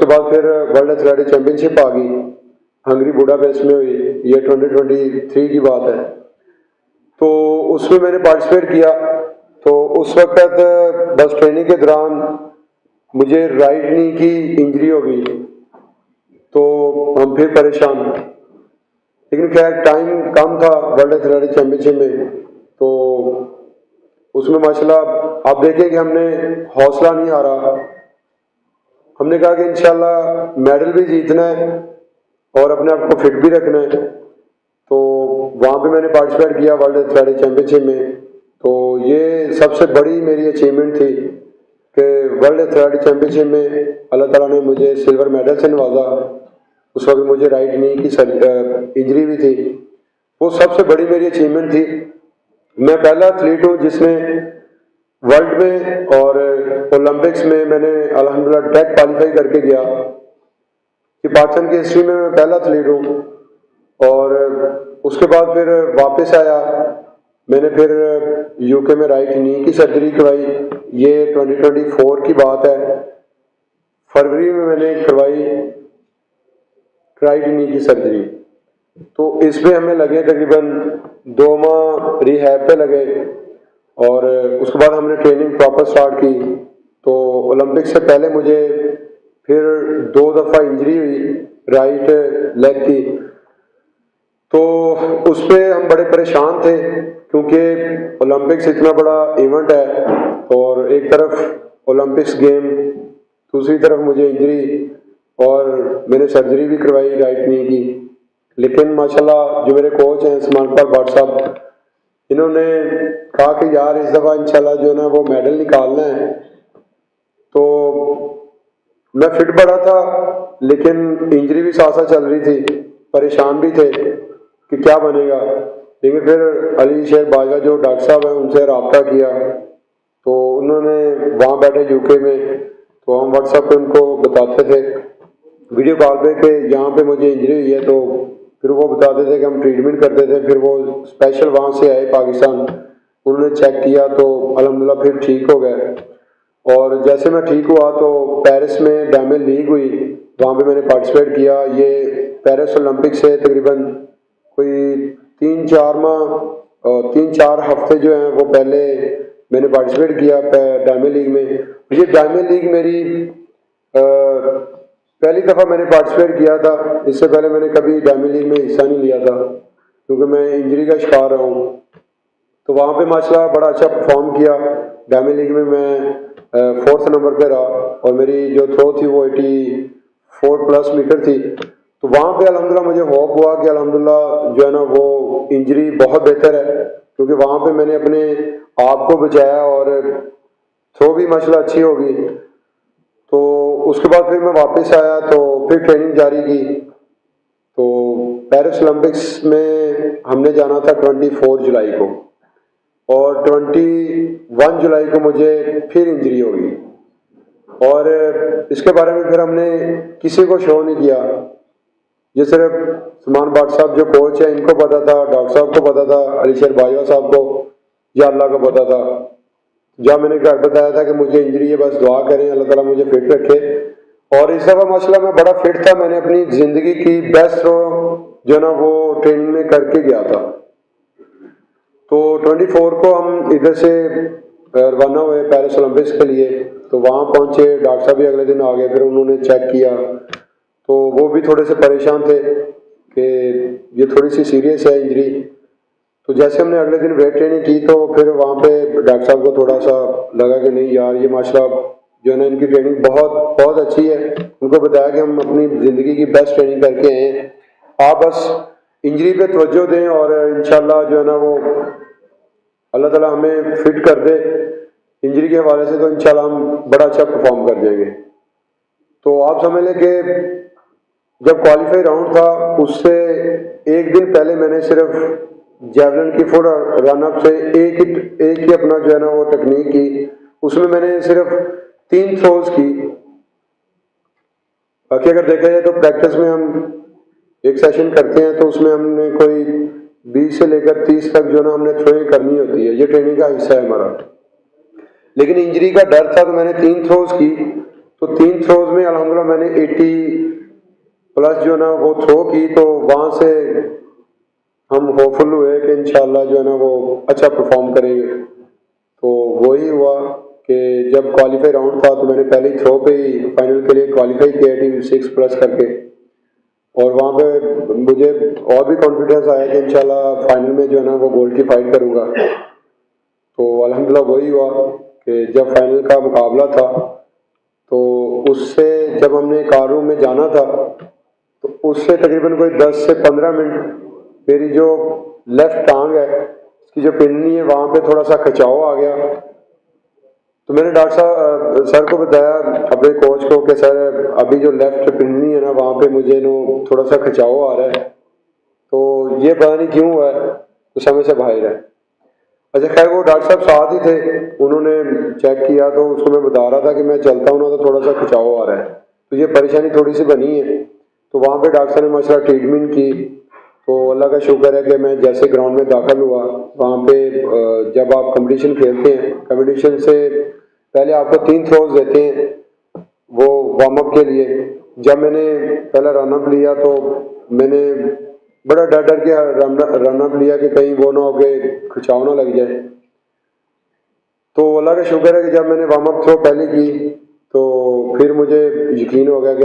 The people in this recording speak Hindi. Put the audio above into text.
उसके बाद फिर वर्ल्ड एथलेटिक चैम्पियनशिप आ गई, हंगरी बुडापेस्ट में हुई, ये 2023 की बात है। तो उसमें मैंने पार्टिसिपेट किया। तो उस वक्त बस ट्रेनिंग के दौरान मुझे राइट नी की इंजरी हो गई, तो हम फिर परेशान। लेकिन खैर टाइम कम था वर्ल्ड एथलेटिक चैम्पियनशिप में, तो उसमें माशाल्लाह आप देखें कि हमने हौसला नहीं हारा। हमने कहा कि इंशाल्लाह मेडल भी जीतना है और अपने आप को फिट भी रखना है। तो वहाँ पे मैंने पार्टिसिपेट किया वर्ल्ड एथलेटिक चैम्पियनशिप में। तो ये सबसे बड़ी मेरी अचीवमेंट थी कि वर्ल्ड एथलेटिक चैम्पियनशिप में अल्लाह ताला ने मुझे सिल्वर मेडल से नवाजा। उस वक्त मुझे राइट नी की इंजरी भी थी, वो सबसे बड़ी मेरी अचीवमेंट थी। मैं पहला एथलीट हूँ जिसने वर्ल्ड में और ओलंपिक्स में मैंने अल्हम्दुलिल्लाह डायरेक्ट क्वालिफाई करके गया कि पाकिस्तान की हिस्ट्री में मैं पहला एथलीट हूँ। और उसके बाद फिर वापस आया, मैंने फिर यूके में राइट नी की सर्जरी करवाई। ये 2024 की बात है, फरवरी में मैंने करवाई राइट नी की सर्जरी। तो इसमें हमें लगे तकरीबन 2 माह रिहैब पे लगे और उसके बाद हमने ट्रेनिंग प्रॉपर स्टार्ट की। तो ओलंपिक से पहले मुझे फिर 2 दफ़ा इंजरी हुई राइट लेग की, तो उस पर हम बड़े परेशान थे क्योंकि ओलंपिक्स इतना बड़ा इवेंट है और एक तरफ ओलंपिक्स गेम, दूसरी तरफ मुझे इंजरी और मैंने सर्जरी भी करवाई राइट नी की। लेकिन माशाल्लाह जो मेरे कोच हैं सलमान भट्ट साहब, इन्होंने कहा कि यार इस दफ़ा इंशाल्लाह जो है ना वो मेडल निकालना है। तो मैं फिट बड़ा था लेकिन इंजरी भी साथ साथ चल रही थी, परेशान भी थे कि क्या बनेगा। लेकिन फिर अली शेर बाजवा जो डॉक्टर साहब हैं उनसे रब्ता किया, तो उन्होंने वहाँ बैठे यूके में, तो हम व्हाट्सएप पे उनको बताते थे वीडियो कॉल पे कि यहाँ पे मुझे इंजरी हुई है। तो फिर वो बताते थे कि हम ट्रीटमेंट करते थे। फिर वो स्पेशल वहाँ से आए पाकिस्तान, उन्होंने चेक किया तो अल्हम्दुलिल्लाह फिर ठीक हो गए। और जैसे मैं ठीक हुआ तो पेरिस में डायमंड लीग हुई, वहाँ पे मैंने पार्टिसिपेट किया। ये पेरिस ओलंपिक से तकरीबन कोई 3-4 हफ्ते जो हैं वो पहले मैंने पार्टिसिपेट किया डायमंड लीग में। ये डायमंड लीग मेरी पहली दफ़ा मैंने पार्टिसिपेट किया था। इससे पहले मैंने कभी डायमंड लीग में हिस्सा नहीं लिया था क्योंकि मैं इंजरी का शिकार रहा हूँ। तो वहाँ पे माशाल्लाह बड़ा अच्छा परफॉर्म किया। डायमंड लीग में मैं 4th नंबर पे रहा और मेरी जो थ्रो थी वो 84+ मीटर थी। तो वहाँ पे अल्हम्दुलिल्लाह मुझे होप हुआ कि अल्हम्दुलिल्लाह जो है ना वो इंजरी बहुत बेहतर है क्योंकि वहाँ पे मैंने अपने आप को बचाया और थ्रो भी माशाल्लाह अच्छी होगी। तो उसके बाद फिर मैं वापस आया तो फिर ट्रेनिंग जारी की। तो पेरिस ओलंपिक्स में हमने जाना था 24 जुलाई को और 21 जुलाई को मुझे फिर इंजरी हो गई और इसके बारे में फिर हमने किसी को शो नहीं किया। ये सिर्फ सलमान भट्ट साहब जो कोच है इनको पता था, डॉक्टर साहब को पता था, अली शेर बाजवा साहब को या अल्लाह को पता था। जब मैंने घर बताया था कि मुझे इंजरी है, बस दुआ करें अल्लाह ताला मुझे फिट रखे। और इस दफ़ा माशाल्लाह मैं बड़ा फिट था, मैंने अपनी ज़िंदगी की बेस्ट थ्रो जो ना वो ट्रेनिंग में करके गया था। तो 24 को हम इधर से रवाना हुए पेरिस ओलंपिक्स के लिए। तो वहाँ पहुँचे, डॉक्टर साहब भी अगले दिन आ गए, फिर उन्होंने चेक किया तो वो भी थोड़े से परेशान थे कि ये थोड़ी सी सीरियस है इंजरी। तो जैसे हमने अगले दिन वेट ट्रेनिंग की तो फिर वहाँ पे डॉक्टर साहब को थोड़ा सा लगा कि नहीं यार ये माशाल्लाह जो है ना इनकी ट्रेनिंग बहुत बहुत अच्छी है। उनको बताया कि हम अपनी ज़िंदगी की बेस्ट ट्रेनिंग करके आए हैं, आप बस इंजरी पे तवज्जो दें और इंशाल्लाह जो है ना वो अल्लाह ताला हमें फिट कर दे इंजरी के हवाले से, तो इंशाल्लाह हम बड़ा अच्छा परफॉर्म कर जाएंगे। तो आप समझ लें कि जब क्वालिफाई राउंड था उससे एक दिन पहले मैंने सिर्फ जैवलिन की फुट रनअप से एक ही अपना जो है ना वो टेक्निक की, उसमें मैंने सिर्फ 3 थ्रोज की। बाकी अगर देखा जाए तो प्रैक्टिस में हम एक सेशन करते हैं तो उसमें हमने कोई 20 से लेकर 30 तक जो ना हमने थ्रोइंग करनी होती है, ये ट्रेनिंग का हिस्सा है हमारा। लेकिन इंजरी का डर था तो मैंने 3 थ्रोज की, तो 3 थ्रोज में अल्हम्दुलिल्लाह मैंने 80 प्लस जो है ना वो थ्रो की, तो वहाँ से हम होपफुल हुए कि इंशाल्लाह जो है ना वो अच्छा परफॉर्म करेंगे। तो वही हुआ कि जब क्वालिफाई राउंड था तो मैंने पहले ही थ्रो पे ही फाइनल के लिए क्वालिफाई किया 86 प्लस करके, और वहाँ पे मुझे और भी कॉन्फिडेंस आया कि इंशाल्लाह फाइनल में जो है ना वो गोल्ड की फाइट करूँगा। तो अल्हम्दुलिल्लाह वही हुआ कि जब फाइनल का मुकाबला था तो उससे जब हमने कार रूम में जाना था तो उससे तकरीबन कोई 10 से 15 मिनट मेरी जो लेफ्ट टांग है उसकी जो पिन्नी है वहाँ पे थोड़ा सा खिंचाव आ गया। तो मैंने डॉक्टर साहब सर को बताया, अपने कोच को, कि सर अभी जो लेफ्ट पिन्नी है ना वहाँ पे मुझे नो थोड़ा सा खिंचाव आ रहा है, तो ये पता नहीं क्यों हुआ है, तो समझ से बाहर है। अच्छा खैर वो डॉक्टर साहब साथ ही थे, उन्होंने चेक किया तो उसको मैं बता रहा था कि मैं चलता हूँ ना तो थोड़ा सा खिंचाव आ रहा है, तो ये परेशानी थोड़ी सी बनी है। तो वहाँ पे डॉक्टर साहब ने माशाल्लाह ट्रीटमेंट की, तो अल्लाह का शुक्र है कि मैं जैसे ग्राउंड में दाखिल हुआ वहाँ पे जब आप कंपटीशन खेलते हैं, कंपटीशन से पहले आपको 3 थ्रोज देते हैं वो वार्म अप के लिए। जब मैंने पहला रन अप लिया तो मैंने बड़ा डर डर के रन अप लिया कि कहीं वो ना हो के खिंचाव ना लग जाए। तो अल्लाह का शुक्र है कि जब मैंने वार्म अप थ्रो पहले की तो फिर मुझे यकीन हो गया कि